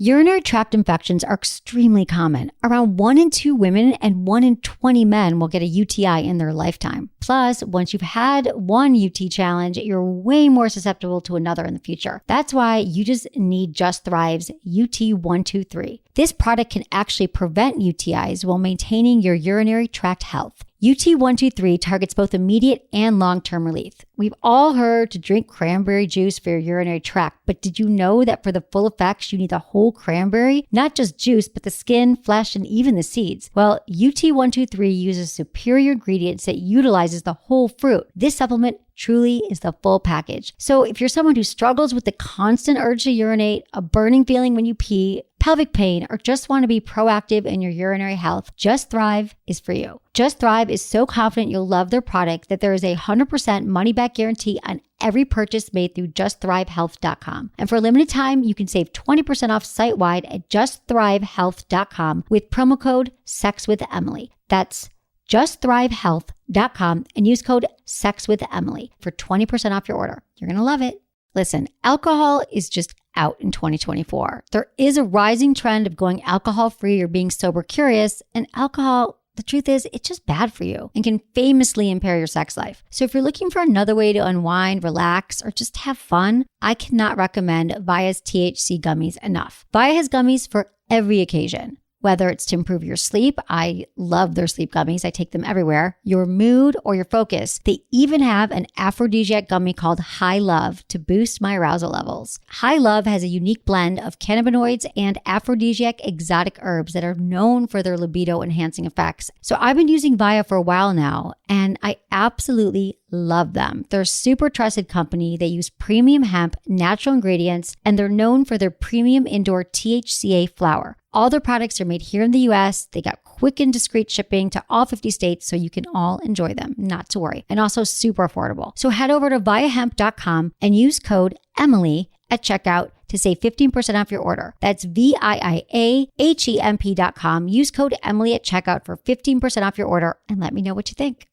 Urinary tract infections are extremely common. Around 1 in 2 women and 1 in 20 men will get a UTI in their lifetime. Plus, once you've had one UT challenge, you're way more susceptible to another in the future. That's why you just need Just Thrive's UT123. This product can actually prevent UTIs while maintaining your urinary tract health. UT123 targets both immediate and long-term relief. We've all heard to drink cranberry juice for your urinary tract, but did you know that for the full effects, you need the whole cranberry? Not just juice, but the skin, flesh, and even the seeds. Well, UT123 uses superior ingredients that utilizes the whole fruit. This supplement truly is the full package. So if you're someone who struggles with the constant urge to urinate, a burning feeling when you pee, pelvic pain, or just want to be proactive in your urinary health, Just Thrive is for you. Just Thrive is so confident you'll love their product that there is a 100% money-back guarantee on every purchase made through justthrivehealth.com. And for a limited time, you can save 20% off site-wide at justthrivehealth.com with promo code SEXWithEmily. That's justthrivehealth.com and use code SEXWithEmily for 20% off your order. You're going to love it. Listen, alcohol is just out in 2024. There is a rising trend of going alcohol-free or being sober curious, and alcohol, the truth is, it's just bad for you and can famously impair your sex life. So if you're looking for another way to unwind, relax, or just have fun, I cannot recommend Via's THC gummies enough. Via has gummies for every occasion. Whether it's to improve your sleep, I love their sleep gummies. I take them everywhere. Your mood or your focus. They even have an aphrodisiac gummy called High Love to boost my arousal levels. High Love has a unique blend of cannabinoids and aphrodisiac exotic herbs that are known for their libido enhancing effects. So I've been using Via for a while now, and I absolutely love them. They're a super trusted company. They use premium hemp, natural ingredients, and they're known for their premium indoor THCA flower. All their products are made here in the US. They got quick and discreet shipping to all 50 states, so you can all enjoy them, not to worry. And also super affordable. So head over to viahemp.com and use code Emily at checkout to save 15% off your order. That's VIIAHEMP.com. Use code Emily at checkout for 15% off your order and let me know what you think.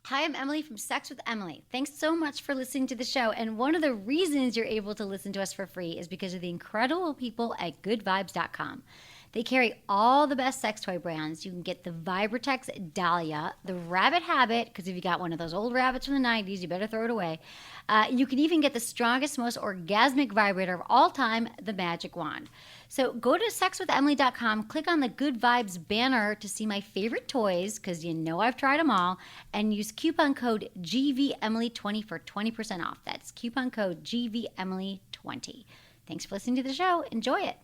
Hi, I'm Emily from Sex with Emily. Thanks so much for listening to the show. And one of the reasons you're able to listen to us for free is because of the incredible people at goodvibes.com. They carry all the best sex toy brands. You can get the Vibratex Dahlia, the Rabbit Habit, because if you got one of those old rabbits from the 90s, you better throw it away. You can even get the strongest, most orgasmic vibrator of all time, the Magic Wand. So go to sexwithemily.com, click on the Good Vibes banner to see my favorite toys, because you know I've tried them all, and use coupon code GVEmily20 for 20% off. That's coupon code GVEmily20. Thanks for listening to the show. Enjoy it.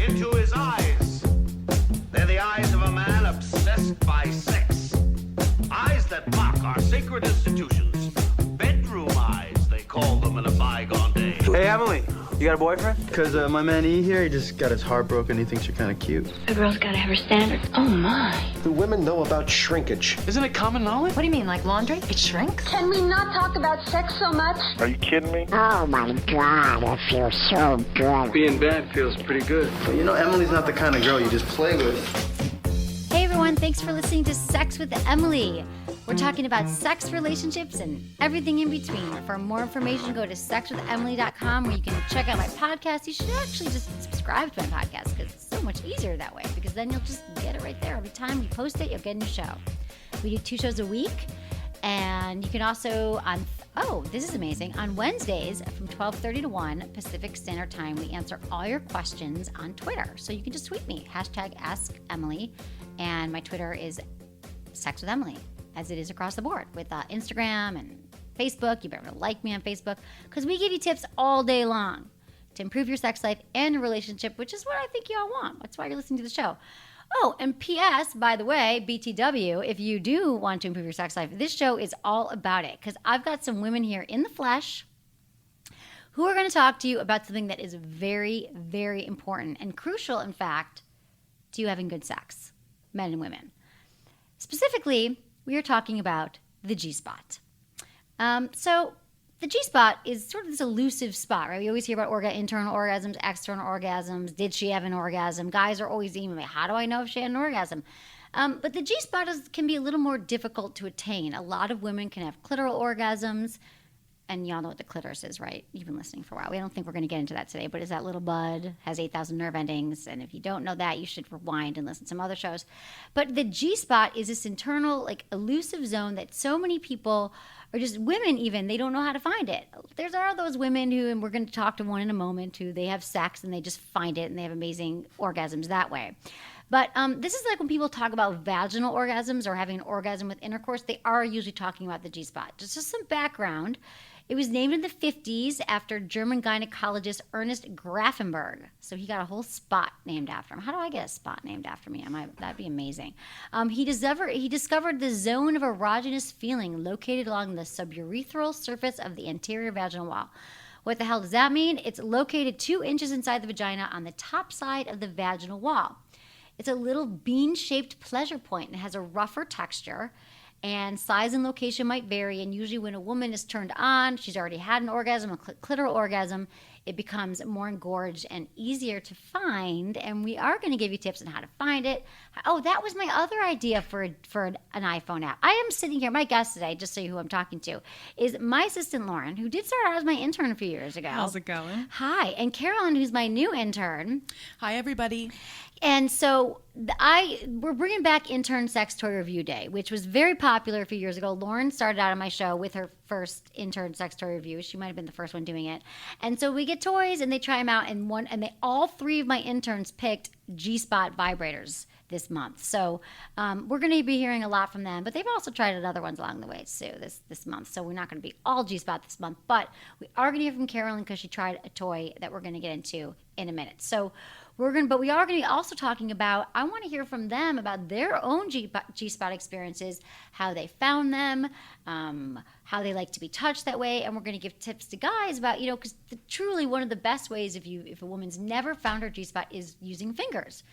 Into his eyes. They're the eyes of a man obsessed by sex. Eyes that mock our sacred institutions. Bedroom eyes, they call them in a bygone day. Hey, Emily, you got a boyfriend? Because my man E here, he just got his heart broken. He thinks you're kind of cute. A girl's got to have her standards. Oh, my. Do women know about shrinkage? Isn't it common knowledge? What do you mean, like laundry? It shrinks? Can we not talk about sex so much? Are you kidding me? Oh my God, I feel so good. Being bad feels pretty good. But you know, Emily's not the kind of girl you just play with. Hey everyone, thanks for listening to Sex with Emily. We're talking about sex, relationships, and everything in between. For more information, go to sexwithemily.com where you can check out my podcast. You should actually just subscribe to my podcast because it's so much easier that way, because then you'll just get it right there. Every time we post it, you'll get a new show. We do 2 shows a week, and you can also, this is amazing, on Wednesdays from 12:30 to 1 Pacific Standard Time, we answer all your questions on Twitter. So you can just tweet me, #AskEmily, and my Twitter is Sex with Emily, as it is across the board with Instagram and Facebook. You better like me on Facebook, because we give you tips all day long to improve your sex life and your relationship, which is what I think you all want. That's why you're listening to the show. Oh, and P.S., by the way, BTW, if you do want to improve your sex life, this show is all about it, because I've got some women here in the flesh who are going to talk to you about something that is very, very important and crucial, in fact, to you having good sex, men and women. Specifically, we are talking about the G-spot. So the G-spot is sort of this elusive spot, right? We always hear about internal orgasms, external orgasms. Did she have an orgasm? Guys are always emailing me, how do I know if she had an orgasm? But the G-spot can be a little more difficult to attain. A lot of women can have clitoral orgasms. and y'all know what the clitoris is, right? You've been listening for a while. We don't think we're going to get into that today, but is that little bud, has 8,000 nerve endings. And if you don't know that, you should rewind and listen to some other shows. But the G-spot is this internal, like, elusive zone that so many people, or just women even, they don't know how to find it. There are those women who, and we're going to talk to one in a moment, who they have sex and they just find it and they have amazing orgasms that way. But this is like when people talk about vaginal orgasms or having an orgasm with intercourse, they are usually talking about the G-spot. Just some background. It was named in the 50s after German gynecologist Ernest Grafenberg. So he got a whole spot named after him. How do I get a spot named after me? That'd be amazing. He discovered the zone of erogenous feeling located along the suburethral surface of the anterior vaginal wall. What the hell does that mean? It's located 2 inches inside the vagina on the top side of the vaginal wall. It's a little bean-shaped pleasure point and has a rougher texture. And size and location might vary. And usually when a woman is turned on, she's already had an orgasm, a clitoral orgasm, it becomes more engorged and easier to find. And we are going to give you tips on how to find it. Oh, that was my other idea for an iPhone app. I am sitting here. My guest today, just so you know who I'm talking to, is my assistant, Lauren, who did start out as my intern a few years ago. How's it going? Hi. And Carolyn, who's my new intern. Hi, everybody. And so we're bringing back Intern Sex Toy Review Day, which was very popular a few years ago. Lauren started out on my show with her first Intern Sex Toy Review. She might have been the first one doing it. And so we get toys and they try them out, and all 3 of my interns picked G-spot vibrators this month. So we're going to be hearing a lot from them, but they've also tried other ones along the way too this month. So we're not going to be all G-spot this month, but we are going to hear from Carolyn because she tried a toy that we're going to get into in a minute. So we are going to be also talking about, I want to hear from them about their own G-spot experiences, how they found them, how they like to be touched that way. And we're going to give tips to guys about, because truly one of the best ways if a woman's never found her G-spot is using fingers.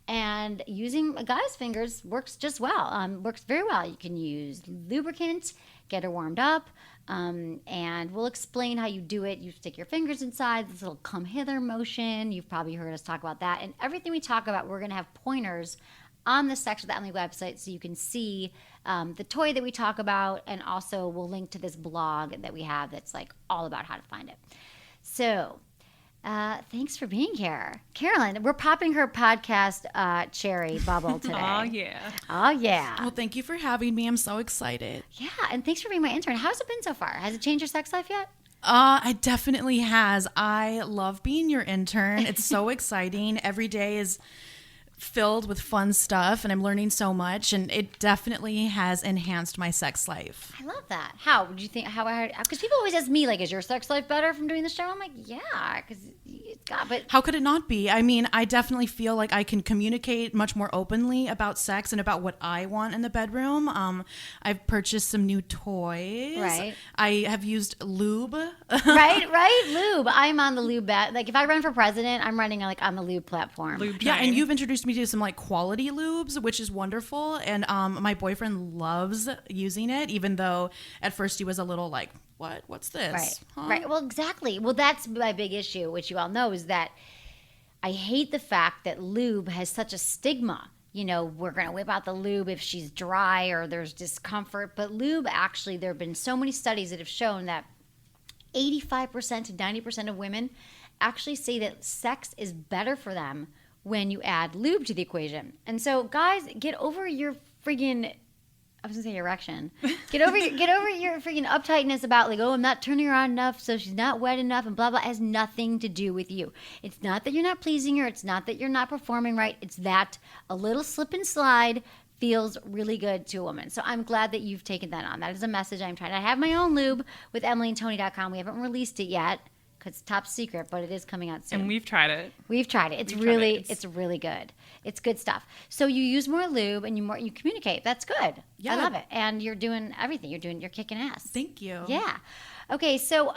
And using a guy's fingers works just well, works very well. You can use lubricant, get her warmed up, and we'll explain how you do it. You stick your fingers inside, this little come hither motion. You've probably heard us talk about that. And everything we talk about, we're going to have pointers on the Sex with Emily website so you can see the toy that we talk about, and also we'll link to this blog that we have that's like all about how to find it. So thanks for being here. Carolyn, we're popping her podcast cherry bubble today. Oh, yeah. Oh, yeah. Well, thank you for having me. I'm so excited. Yeah, and thanks for being my intern. How's it been so far? Has it changed your sex life yet? It definitely has. I love being your intern. It's so exciting. Every day is filled with fun stuff, and I'm learning so much, and it definitely has enhanced my sex life. I love that. How would you think? Because people always ask me, like, is your sex life better from doing the show? I'm like, yeah, because but how could it not be? I mean, I definitely feel like I can communicate much more openly about sex and about what I want in the bedroom. I've purchased some new toys. Right. I have used lube. right, lube. I'm on the lube bet. Like, if I run for president, I'm running like on the lube platform. Lube yeah, and you've introduced me to some like quality lubes, which is wonderful. And my boyfriend loves using it, even though at first he was a little like, what's this? Right. Huh? Right. Well, exactly. Well, that's my big issue, which you all know, is that I hate the fact that lube has such a stigma. We're going to whip out the lube if she's dry or there's discomfort. But lube, actually, there have been so many studies that have shown that 85% to 90% of women actually say that sex is better for them when you add lube to the equation. And so, guys, get over your friggin', I was gonna say erection. Get over your freaking uptightness about like, oh, I'm not turning her on enough, so she's not wet enough, and blah blah. It has nothing to do with you. It's not that you're not pleasing her. It's not that you're not performing right. It's that a little slip and slide feels really good to a woman. So I'm glad that you've taken that on. That is a message I'm trying. I have my own lube with EmilyandTony.com. We haven't released it yet because it's top secret, but it is coming out soon. And we've tried it. It's really good. It's good stuff. So you use more lube and you communicate. That's good. Yeah. I love it. And you're doing everything. You're kicking ass. Thank you. Yeah. Okay, so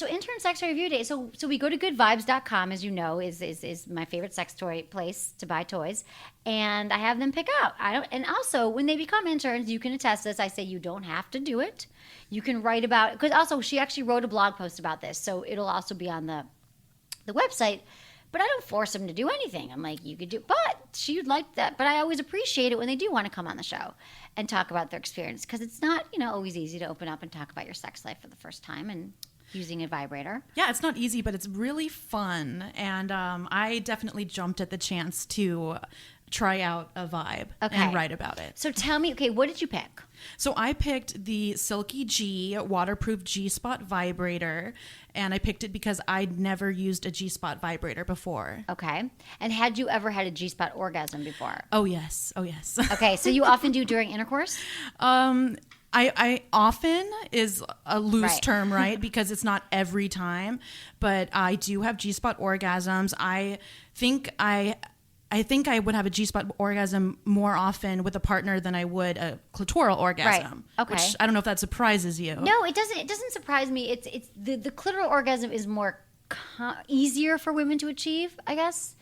Intern Sex Toy Review Day. So we go to goodvibes.com, as you know, is my favorite sex toy place to buy toys, and I have them pick out. And also when they become interns, you can attest this. I say you don't have to do it. You can write about, because also she actually wrote a blog post about this, so it'll also be on the website. But I don't force them to do anything. I'm like, you could do, but she would like that. But I always appreciate it when they do want to come on the show and talk about their experience, because it's not, always easy to open up and talk about your sex life for the first time and using a vibrator. Yeah, it's not easy, but it's really fun. And I definitely jumped at the chance to try out a vibe and write about it. So tell me, what did you pick? So I picked the Silky G waterproof G-spot vibrator, and I picked it because I'd never used a G-spot vibrator before. Okay. And had you ever had a G-spot orgasm before? Oh, yes. Okay, so you often do during intercourse? I often is a loose term, right? Because it's not every time, but I do have G-spot orgasms. I think I would have a G-spot orgasm more often with a partner than I would a clitoral orgasm. Right. Okay. Which I don't know if that surprises you. No, it doesn't. It doesn't surprise me. It's the clitoral orgasm is more easier for women to achieve, I guess.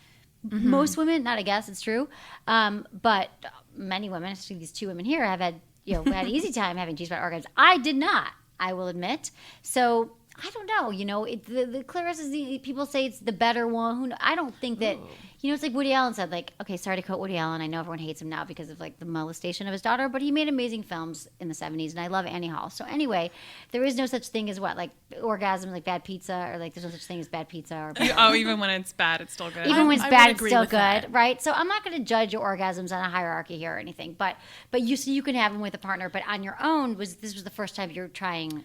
Mm-hmm. Most women, not I guess, it's true. But many women, especially these 2 women here, have had had an easy time having G-spot orgasms. I did not, I will admit. So I don't know. The clitoris is people say it's the better one. I don't think that. It's like Woody Allen said, like, okay, sorry to quote Woody Allen. I know everyone hates him now because of like the molestation of his daughter, but he made amazing films in the 70s, and I love Annie Hall. So anyway, there is no such thing as like orgasm, like bad pizza, or like there's no such thing as bad pizza. Or even when it's bad, it's still good. Even when it's bad, it's still good, right? So I'm not going to judge your orgasms on a hierarchy here or anything, but you can have them with a partner, but on your own, this was the first time you're trying.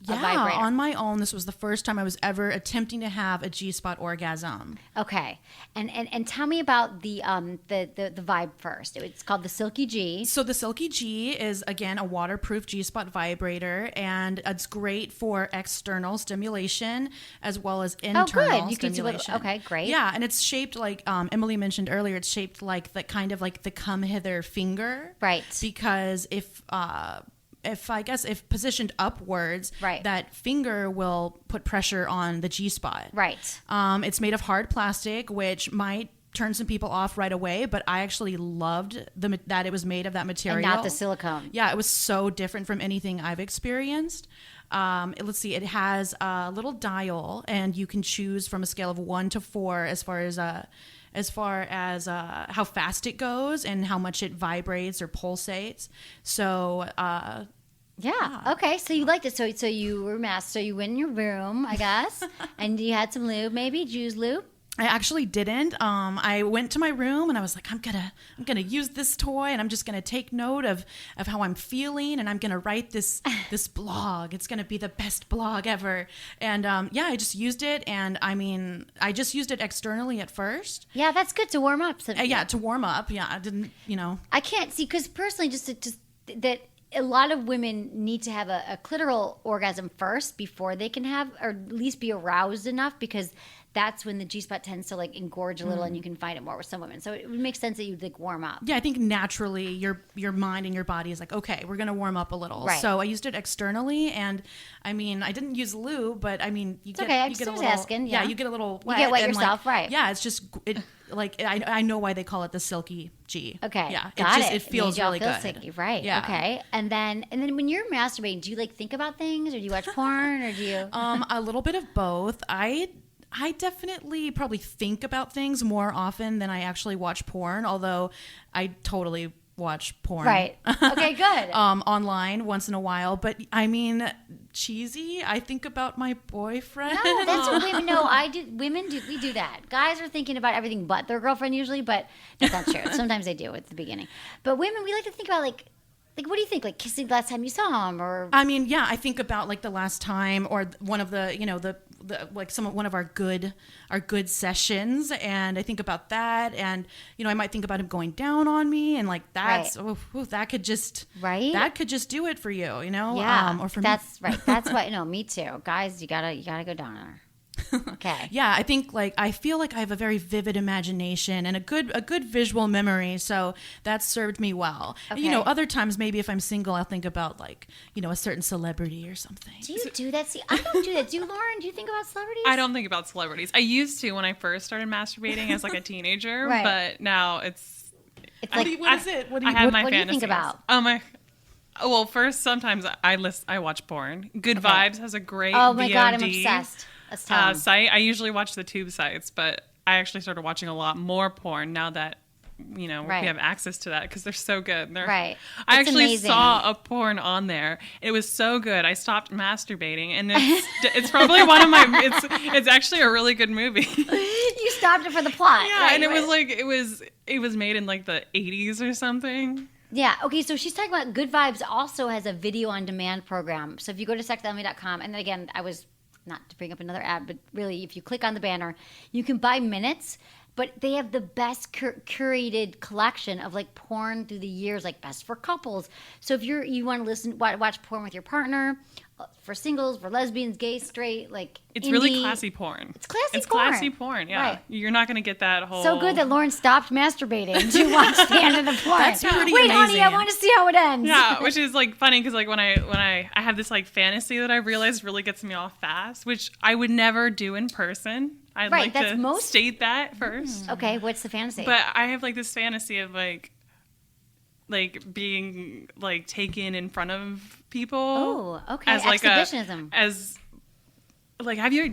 Yeah, on my own, this was the first time I was ever attempting to have a G-spot orgasm. Okay, and tell me about the vibe first. It's called the Silky G. So the Silky G is, again, a waterproof G-spot vibrator, and it's great for external stimulation as well as internal stimulation. Okay, great. Yeah, and it's shaped like Emily mentioned earlier. It's shaped like the kind of like the come hither finger, right? Because if positioned upwards, that finger will put pressure on the G-spot. Right. It's made of hard plastic, which might turn some people off right away, but I actually loved that it was made of that material. And not the silicone. Yeah, it was so different from anything I've experienced. Let's see, it has a little dial, and you can choose from a scale of 1 to 4 as far as how fast it goes and how much it vibrates or pulsates. So, yeah. Okay. So you liked it. So you were masked. So you went in your room, I guess, and you had some lube, maybe. Did you use lube? I actually didn't. I went to my room and I was like, I'm gonna use this toy, and I'm just gonna take note of how I'm feeling, and I'm gonna write this blog. It's gonna be the best blog ever. And I just used it, and I mean, I just used it externally at first. Yeah, that's good to warm up. To warm up. Yeah, I didn't. I can't see, because personally, just that. A lot of women need to have a clitoral orgasm first before they can have, or at least be aroused enough, because that's when the G-spot tends to like engorge a little, and you can find it more with some women. So it would make sense that you'd like warm up. Yeah, I think naturally your mind and your body is like, okay, we're gonna warm up a little. Right. So I used it externally, and I mean, I didn't use lube, but I mean, you get a little. Asking, yeah, you get a little wet. You get wet yourself, right? Yeah, it's just like I know why they call it the Silky G. Okay. Yeah. It feels really good. Silky, right. Yeah. Okay. And then when you're masturbating, do you like think about things, or do you watch porn, or do you? A little bit of both. I definitely probably think about things more often than I actually watch porn, although I totally watch porn. Right. Okay, good. Online once in a while. But I mean, cheesy, I think about my boyfriend. No, that's what women know. We do that. Guys are thinking about everything but their girlfriend usually, but that's not true. Sometimes they do at the beginning. But women, we like to think about like what do you think? Like kissing the last time you saw him, or? I mean, yeah, I think about like the last time, or one of the, one of our good sessions, and I think about that, and I might think about him going down on me, and like that's that could just do it for you, Yeah, or for that's me. right. That's what me too. Guys, you gotta go down on her. Okay. Yeah, I think I feel like I have a very vivid imagination and a good visual memory, so that's served me well. Okay. Other times maybe if I'm single, I'll think about a certain celebrity or something. Do you do that? See, I don't do that. Do you, Lauren? Do you think about celebrities? I don't think about celebrities. I used to when I first started masturbating as like a teenager, right. But now it's like, what is it? What do you think about? Well, first sometimes I watch porn. Good Vibes has a great oh my VOD, God, I'm obsessed. site. I usually watch the tube sites, but I actually started watching a lot more porn now that we have access to that because they're so good. Right. I It's actually amazing. saw a porn on there. It was so good. I stopped masturbating, and it's probably one of my. It's actually a really good movie. You stopped it for the plot. Yeah, right? and it was like it was made in like the 80s or something. Yeah. Okay. So she's talking about Good Vibes also has a video on demand program. So if you go to sexwithemily.com, and then again, I was not to bring up another ad, but really, if you click on the banner, you can buy minutes. But they have the best curated collection of like porn through the years, like best for couples. So if you want to watch porn with your partner, for singles, for lesbians, gay, straight, like it's indie. really classy porn. It's classy It's porn. classy porn. Yeah, Right. You're not gonna get that whole. So good that Lauren stopped masturbating to watch the end of the porn. That's pretty Wait, honey, I amazing. want to see how it ends. Yeah, which is like funny because like when I have this like fantasy that I realized really gets me off fast, which I would never do in person. I'd Right, like that's to most- state that first. Okay, what's the fantasy? But I have like this fantasy of like being like taken in front of people. Oh, okay. As like Exhibitionism. Do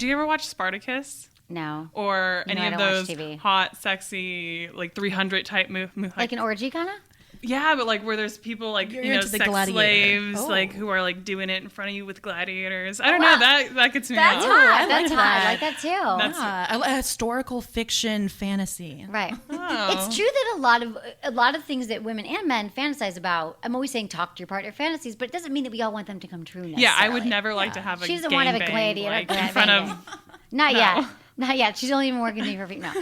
you ever watch Spartacus? No. Or No, any I of don't watch those TV. hot, sexy, like 300 type move Like an orgy kind of? yeah, but like where there's people like You're into the sex gladiator. slaves, Oh. like who are like doing it in front of you with gladiators. I don't wow. know, that gets me That's off. hot. I That's like hot. I that. like that too. That's- A historical fiction fantasy. Right. Oh. It's true that a lot of things that women and men fantasize about. I'm always saying talk to your partner fantasies, but it doesn't mean that we all want them to come true. Yeah, I would necessarily. never like to have a She doesn't want to have a gangbang, gladiator like, bang, in front bang, of. bang. Not No. yet. Not yet. She's only even working with me for feet. No.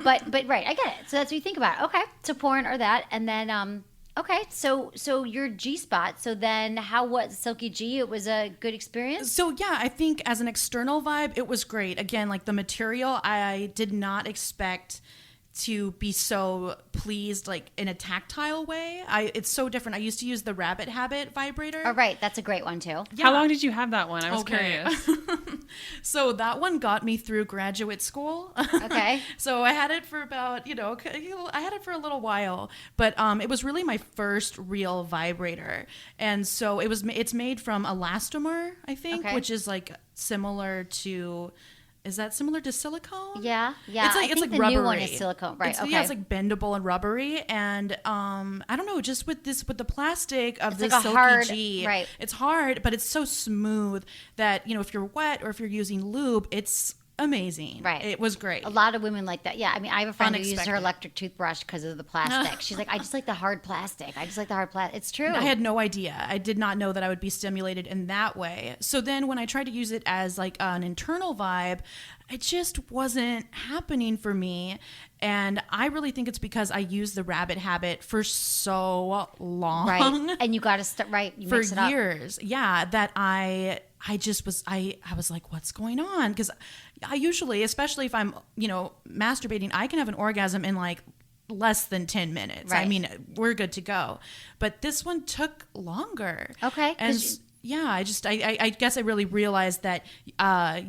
But right, I get it. So that's what you think about. Okay, so porn or that, and then okay, so your G spot. So then what Silky G? It was a good experience. So yeah, I think as an external vibe, it was great. Again, like the material, I did not expect to be so pleased like in a tactile way. It's so different. I used to use the Rabbit Habit vibrator. Oh, right, that's a great one too. How long did you have that one? I was Okay. curious. So that one got me through graduate school. Okay. So I had it for about, I had it for a little while, but it was really my first real vibrator. And so it's made from elastomer, I think, Okay. which is like similar to, is that similar to silicone? Yeah. It's I like think the rubbery. new one is silicone, right? Okay. Yeah, it's like bendable and rubbery, and I don't know, just with the plastic of It's this like a Silky hard- G, right. It's hard, but it's so smooth that if you're wet or if you're using lube, it's amazing. Right. It was great. A lot of women like that. Yeah, I mean, I have a friend who used her Unexpected. electric toothbrush because of the plastic. She's like, I just like the hard plastic. It's true. I had no idea. I did not know that I would be stimulated in that way. So then when I tried to use it as like an internal vibe, it just wasn't happening for me. And I really think it's because I used the Rabbit Habit for so long. right, and you got to start right. You For mix it up. years. Yeah, that I just was I was like, what's going on? Because I usually, especially if I'm, masturbating, I can have an orgasm in like less than 10 minutes. I Right. mean, we're good to go. But this one took longer. Okay, 'cause And yeah, I guess I really realized that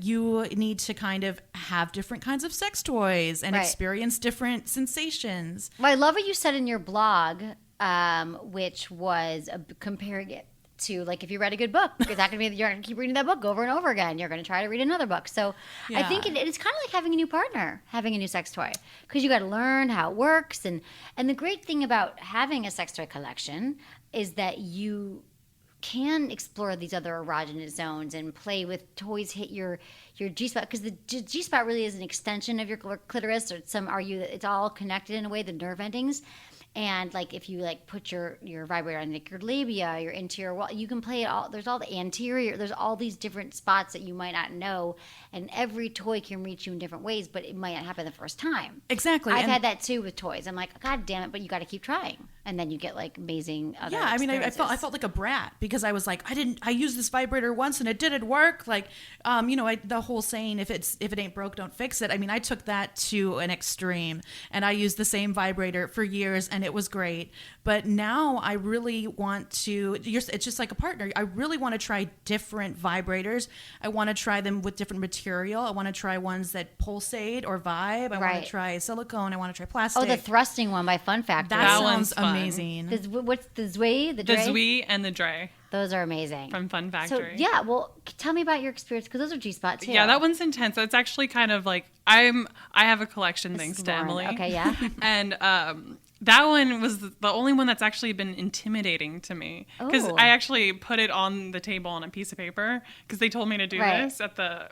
you need to kind of have different kinds of sex toys and Right. experience different sensations. Well, I love what you said in your blog, which was comparing it to like if you read a good book, you're going to keep reading that book over and over again. You're going to try to read another book. So I think it's kind of like having a new partner, having a new sex toy, because you got to learn how it works. And the great thing about having a sex toy collection is that you can explore these other erogenous zones and play with toys, hit your G-spot, because the G-spot really is an extension of your clitoris, or some argue that it's all connected in a way, the nerve endings. And like if you like put your vibrator on like your labia, your interior wall, you can play it all. There's all the anterior. There's all these different spots that you might not know, and every toy can reach you in different ways. But it might not happen the first time. Exactly. I've And- had that too with toys. I'm like, God damn it! But you got to keep trying, and then you get like amazing other. Yeah, I mean, I experiences. felt like a brat because I was like, I used this vibrator once and it didn't work. Like, the whole saying, if it ain't broke, don't fix it. I mean, I took that to an extreme, and I used the same vibrator for years, and it was great. But now I really want to. It's just like a partner. I really want to try different vibrators. I want to try them with different material. I want to try ones that pulsate or vibe. I want Right. to try silicone. I want to try plastic. Oh, the thrusting one by Fun Factor. that That sounds one's fun. amazing. What's the Zwei? The The Dre? Zui and the Dre. Those are amazing. from Fun So Factory. yeah, well, tell me about your experience because those are G-spot too. Yeah, that one's intense. It's actually kind of like I have a collection This thanks is to Lauren. Emily. Okay, yeah. And that one was the only one that's actually been intimidating to me because Oh. I actually put it on the table on a piece of paper because they told me to do Right. this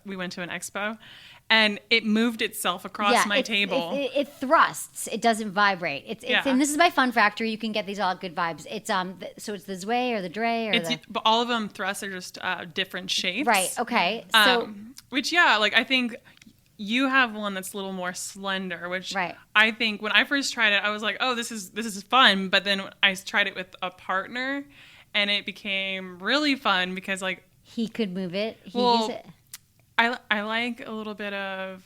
we went to an expo, and it moved itself across my table. It thrusts. It doesn't vibrate. It's Yeah. and this is by Fun Factory. You can get these all good vibes. It's so it's the Zway or the Dre or But all of them thrusts are just different shapes. right. Okay. So Which, yeah, like I think you have one that's a little more slender, which Right. I think when I first tried it, I was like, oh, this is fun. But then I tried it with a partner, and it became really fun because like he could move it. He Well, use it. I like a little bit of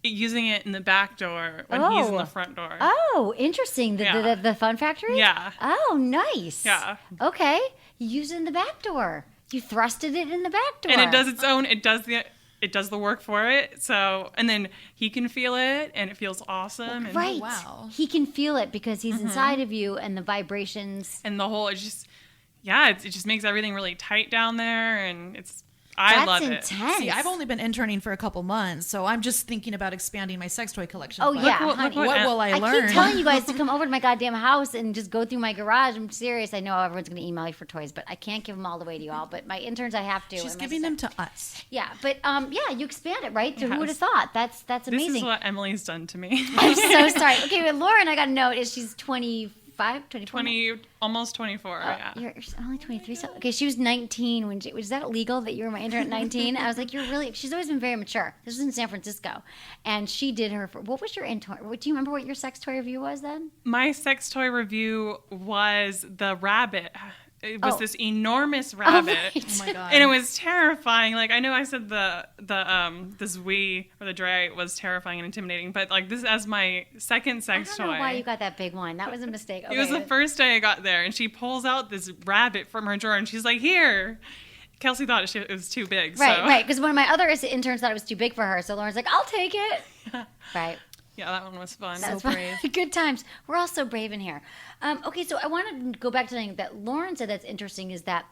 using it in the back door when he's in the front door. Oh, interesting. The Fun Factory? Yeah. Oh, nice. Yeah. Okay. You use it in the back door. You thrusted it in the back door. And it does its own. It does the work for it. So, and then he can feel it, and it feels awesome. And, Right. wow. He can feel it because he's inside of you and the vibrations. and the whole it just makes everything really tight down there, and I love it. That's intense. See, I've only been interning for a couple months, so I'm just thinking about expanding my sex toy collection. Oh, But yeah, Look honey. What will I I learn? keep telling you guys to come over to my goddamn house and just go through my garage. I'm serious. I know everyone's going to email you for toys, but I can't give them all the way to you all. But my interns, I have to. She's and my giving sister- them to us. Yeah, but yeah, you expand it, right? So who Yes. would have thought? That's This amazing. is what Emily's done to me. I'm so sorry. Okay, but Lauren, I got a note. She's 25, 24? 20, almost 24. Yeah. You're only 23. So, okay, she was 19 when was that illegal that you were my intern at 19? I was like, she's always been very mature. This was in San Francisco. And she did what was your intern? Do you remember what your sex toy review was then? My sex toy review was the rabbit. It was Oh. this enormous rabbit. right. Oh my god. And it was terrifying. Like, I know I said the Zwee or the Dre was terrifying and intimidating, but like this as my second I sex don't know toy. why you got that big one. That was a mistake. It was the first day I got there, and she pulls out this rabbit from her drawer, and she's like, "Here." Kelsey thought it was too big. Right, so. right. Because one of my other interns thought it was too big for her. So Lauren's like, I'll take it. Right. Yeah, that one was fun. That's So fine. Good times. We're all so brave in here. Okay, so I want to go back to something that Lauren said that's interesting is that,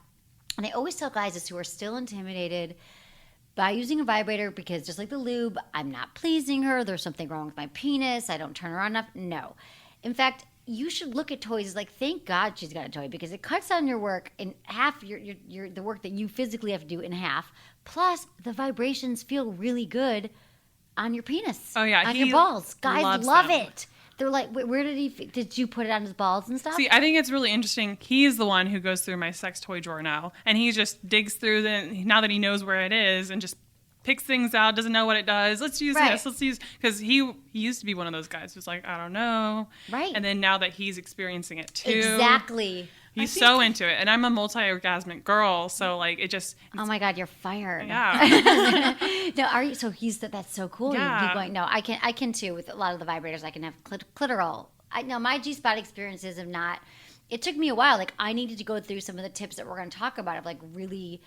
and I always tell guys this who are still intimidated by using a vibrator because just like the lube, I'm not pleasing her. There's something wrong with my penis. I don't turn her on enough. No. In fact, you should look at toys as like, thank God she's got a toy because it cuts down your work in half, the work that you physically have to do in half. Plus, the vibrations feel really good on your penis. Oh, yeah, on he your balls. Guys loves love them. it. They're like, where did you put it on his balls and stuff? See, I think it's really interesting. He's the one who goes through my sex toy drawer now, and he just digs through now that he knows where it is, and just picks things out, doesn't know what it does. Let's use Right. this. Let's use, because he used to be one of those guys who's like, I don't know. Right. And then now that he's experiencing it too, Exactly. he's so into it. And I'm a multi-orgasmic girl, so like it just, Oh my God, you're fired. yeah. No, are you? So that's so cool. You Yeah. keep going. No, I can too. With a lot of the vibrators, I can have clitoral. I know my G-spot experiences have not. It took me a while. Like I needed to go through some of the tips that we're going to talk about of like really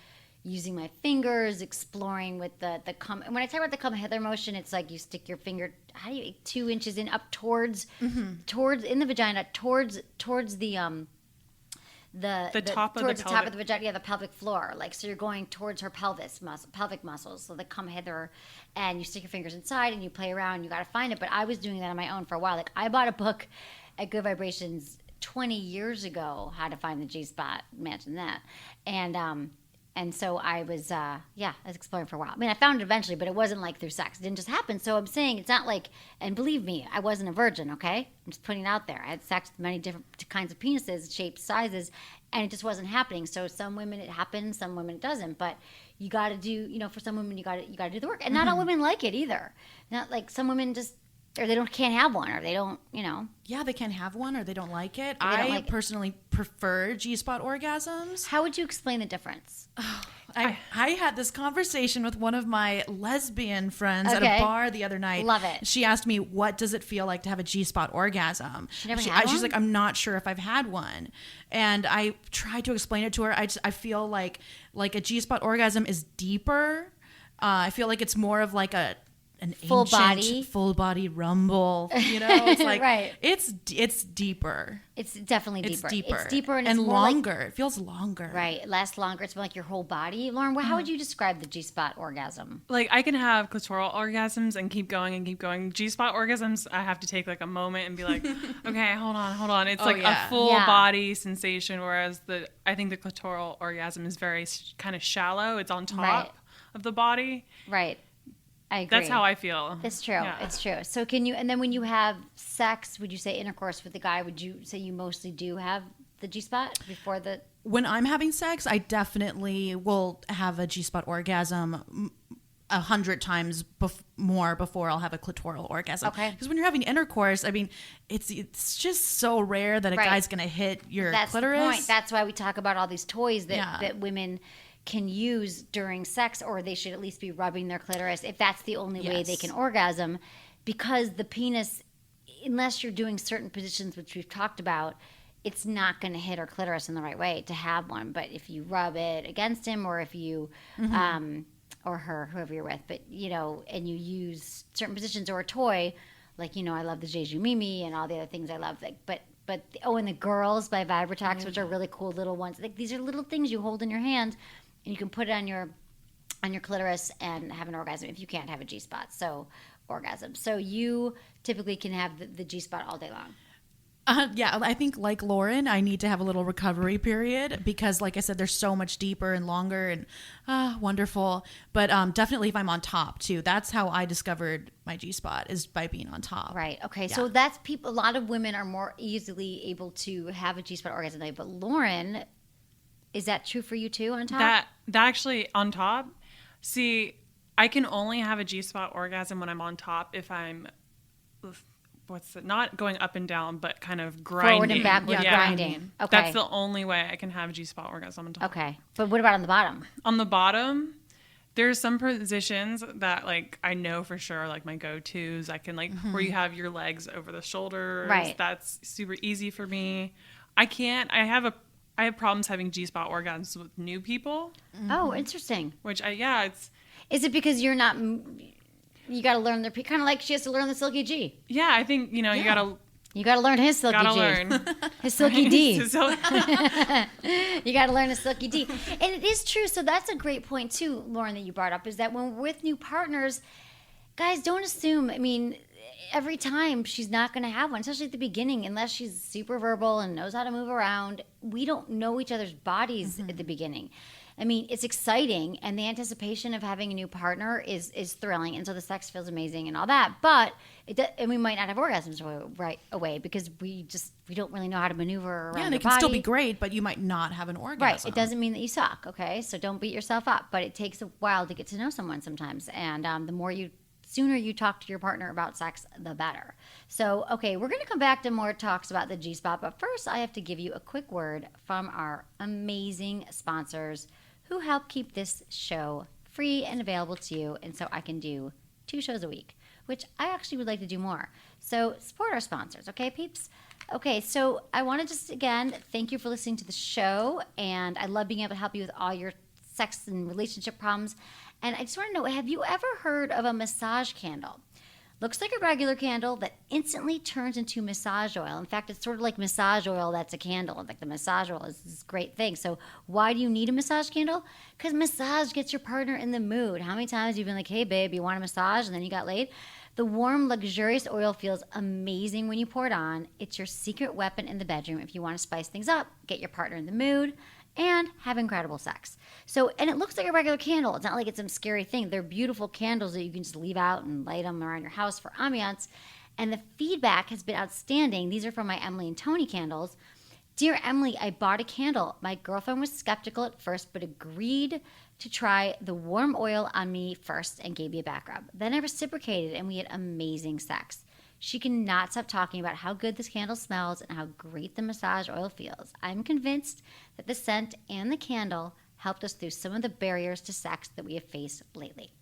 using my fingers, exploring with the cum. And when I talk about the come hither motion, it's like you stick your finger 2 inches in up towards in the vagina towards the top of the towards the top pelvic. of the vagina, yeah, the pelvic floor. Like so, you're going towards her pelvic muscles. So they come hither, and you stick your fingers inside, and you play around. You got to find it. But I was doing that on my own for a while. Like I bought a book at Good Vibrations 20 years ago, how to find the G spot. Imagine that, and so I was, I was exploring for a while. I mean, I found it eventually, but it wasn't like through sex. It didn't just happen. So I'm saying it's not like, and believe me, I wasn't a virgin, okay? I'm just putting it out there. I had sex with many different kinds of penises, shapes, sizes, and it just wasn't happening. So some women it happens, some women it doesn't. But you got to do, for some women you got to do the work. And not all women like it either. Not like some women just, or they can't have one, or they don't, Yeah, they can't have one or they don't like it. Or they don't I like it. personally prefer G-spot orgasms. How would you explain the difference? I had this conversation with one of my lesbian friends at Okay. a bar the other night. Love it. She asked me, what does it feel like to have a G-spot orgasm? She never had She's one? like, I'm not sure if I've had one. And I tried to explain it to her. I feel like a G-spot orgasm is deeper. I feel like it's more of like an Full ancient, body? full body rumble. You know, it's like Right. it's deeper. It's definitely It's deeper. deeper. It's deeper and it's more longer. It feels longer. Right. It lasts longer. It's more like your whole body. Lauren, how would you describe the G-spot orgasm? Like I can have clitoral orgasms and keep going and keep going. G-spot orgasms, I have to take like a moment and be like, okay, hold on. It's like yeah. a full Yeah. body sensation, whereas I think the clitoral orgasm is very kind of shallow. It's on top Right. of the body. Right. I agree. That's how I feel. It's true. Yeah. It's true. So and then when you have sex, would you say intercourse with the guy, would you say you mostly do have the G-spot before the... When I'm having sex, I definitely will have a G-spot orgasm 100 times more before I'll have a clitoral orgasm. Okay. Because when you're having intercourse, I mean, it's just so rare that a Right. guy's going to hit your That's clitoris. the point. That's why we talk about all these toys that, Yeah. that women can use during sex, or they should at least be rubbing their clitoris if that's the only way they Yes. can orgasm, because the penis, unless you're doing certain positions which we've talked about, it's not going to hit our clitoris in the right way to have one. But if you rub it against him, or if you or her, whoever you're with, but and you use certain positions or a toy, like I love the Jeju Mimi and all the other things I love, like and the Girls by Vibratox, which are really cool little ones. Like these are little things you hold in your hand, and you can put it on your clitoris and have an orgasm if you can't have a G-spot. So orgasm. So you typically can have the G-spot all day long. Yeah, I think like Lauren, I need to have a little recovery period because, like I said, they're so much deeper and longer and wonderful. But definitely if I'm on top too. That's how I discovered my G-spot, is by being on top. Right. Okay. Yeah. So that's people. A lot of women are more easily able to have a G-spot orgasm. But Lauren, is that true for you too? On top. That actually on top. See, I can only have a G-spot orgasm when I'm on top if I'm not going up and down, but kind of grinding. Forward and backward grinding. Okay. That's the only way I can have a G-spot orgasm on top. Okay. But what about on the bottom? On the bottom, there's some positions that like I know for sure, like my go-tos. I can where you have your legs over the shoulders. Right. That's super easy for me. I have problems having G-spot orgasms with new people, Oh, interesting. which it's Is it because you're not? You got to learn their kind of like she has to learn the silky G. I think you gotta You got to learn his silky G. learn. His silky D. So- You got to learn a silky D. And it is true. So that's a great point too, Lauren, that you brought up, is that when we're with new partners, guys, don't assume. I mean, every time she's not going to have one, especially at the beginning, unless she's super verbal and knows how to move around. We don't know each other's bodies at the beginning. I mean, it's exciting, and the anticipation of having a new partner is thrilling, and so the sex feels amazing and all that. But and we might not have orgasms right away because we don't really know how to maneuver around. Yeah, and your it can still body. be great, but you might not have an orgasm. Right. It doesn't mean that you suck. Okay, so don't beat yourself up. But it takes a while to get to know someone sometimes, and the sooner you talk to your partner about sex, the better. So, okay, we're going to come back to more talks about the G-spot, but first I have to give you a quick word from our amazing sponsors who help keep this show free and available to you, and so I can do 2 shows a week, which I actually would like to do more. So support our sponsors, okay, peeps? Okay, so I want to just, again, thank you for listening to the show, and I love being able to help you with all your sex and relationship problems. And I just want to know, have you ever heard of a massage candle? Looks like a regular candle that instantly turns into massage oil. In fact, it's sort of like massage oil that's a candle. Like the massage oil is this great thing. So why do you need a massage candle? Because massage gets your partner in the mood. How many times have you been like, hey, babe, you want a massage? And then you got laid? The warm, luxurious oil feels amazing when you pour it on. It's your secret weapon in the bedroom if you want to spice things up, get your partner in the mood, and have incredible sex. And it looks like a regular candle. It's not like it's some scary thing. They're beautiful candles that you can just leave out and light them around your house for ambiance. And the feedback has been outstanding. These are from my Emily and Tony candles. Dear Emily, I bought a candle. My girlfriend was skeptical at first, but agreed to try the warm oil on me first and gave me a back rub. Then I reciprocated and we had amazing sex. She cannot stop talking about how good this candle smells and how great the massage oil feels. I'm convinced that the scent and the candle helped us through some of the barriers to sex that we have faced lately.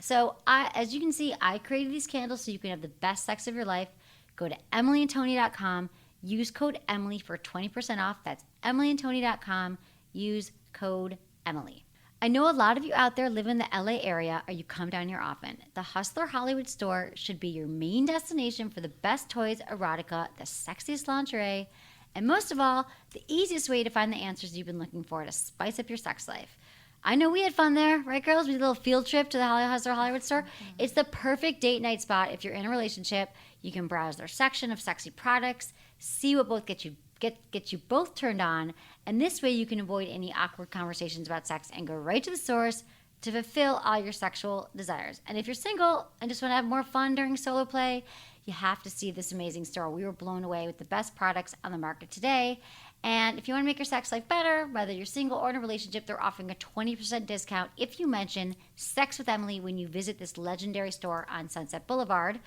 So as you can see, I created these candles so you can have the best sex of your life. Go to emilyandtony.com, use code Emily for 20% off. That's emilyandtony.com, use code Emily. I know a lot of you out there live in the LA area or you come down here often. The Hustler Hollywood store should be your main destination for the best toys, erotica, the sexiest lingerie, and most of all, the easiest way to find the answers you've been looking for to spice up your sex life. I know we had fun there, right, girls? We did a little field trip to the Hustler Hollywood store. It's the perfect date night spot if you're in a relationship. You can browse their section of sexy products, see what both get you both turned on, and this way you can avoid any awkward conversations about sex and go right to the source to fulfill all your sexual desires. And if you're single and just want to have more fun during solo play, you have to see this amazing store. We were blown away with the best products on the market today. And if you want to make your sex life better, whether you're single or in a relationship, they're offering a 20% discount if you mention Sex with Emily when you visit this legendary store on Sunset Boulevard.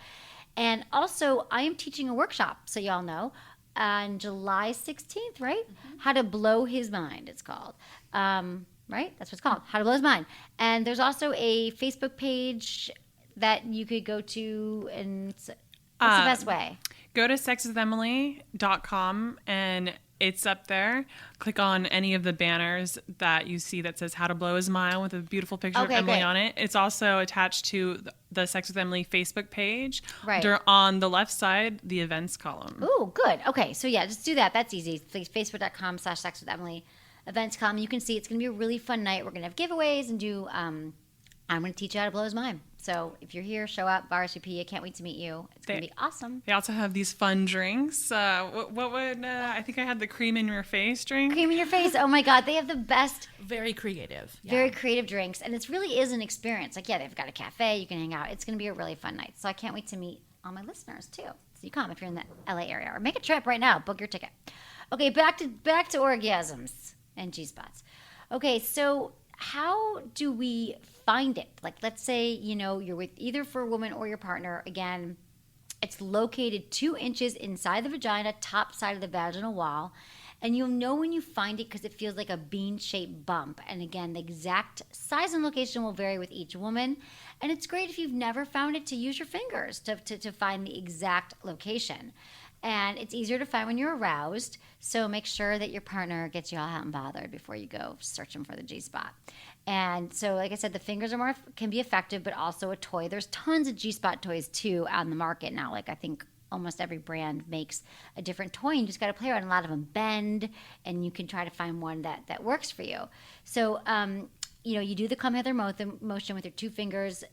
And also, I am teaching a workshop, so y'all know, on July 16th, right? How to Blow His Mind, it's called. Right? That's what it's called, How to Blow His Mind. And there's also a Facebook page that you could go to, and what's the best way? Go to sexwithemily.com and it's up there. Click on any of the banners that you see that says How to Blow His Mind with a beautiful picture of Emily on it. It's also attached to the Sex with Emily Facebook page. Right. On the left side, the events column. Ooh, good. Okay, so yeah, just do that. That's easy. Facebook.com/sexwithemily events column. You can see it's going to be a really fun night. We're going to have giveaways and do, I'm going to teach you how to blow his mind. So if you're here, show up, RSVP. I can't wait to meet you. It's going to be awesome. They also have these fun drinks. What would, I think I had the cream in your face drink. Cream in your face. Oh my God. They have the best. Very creative. Very creative drinks. And it really is an experience. Like, yeah, they've got a cafe. You can hang out. It's going to be a really fun night. So I can't wait to meet all my listeners too. So you come if you're in the LA area, or make a trip right now. Book your ticket. Okay, back to orgasms and G-spots. Okay, so how do we find it? Like, let's say, you're with either for a woman or your partner. Again, it's located 2 inches inside the vagina, top side of the vaginal wall. And you'll know when you find it because it feels like a bean-shaped bump. And again, the exact size and location will vary with each woman. And it's great if you've never found it to use your fingers to find the exact location. And it's easier to find when you're aroused, so make sure that your partner gets you all hot and bothered before you go searching for the G-spot. And so, like I said, the fingers can be effective, but also a toy. There's tons of G-spot toys, too, on the market now. Like, I think almost every brand makes a different toy, and you just got to play around. A lot of them bend, and you can try to find one that works for you. So, you do the come hither motion with your 2 fingers,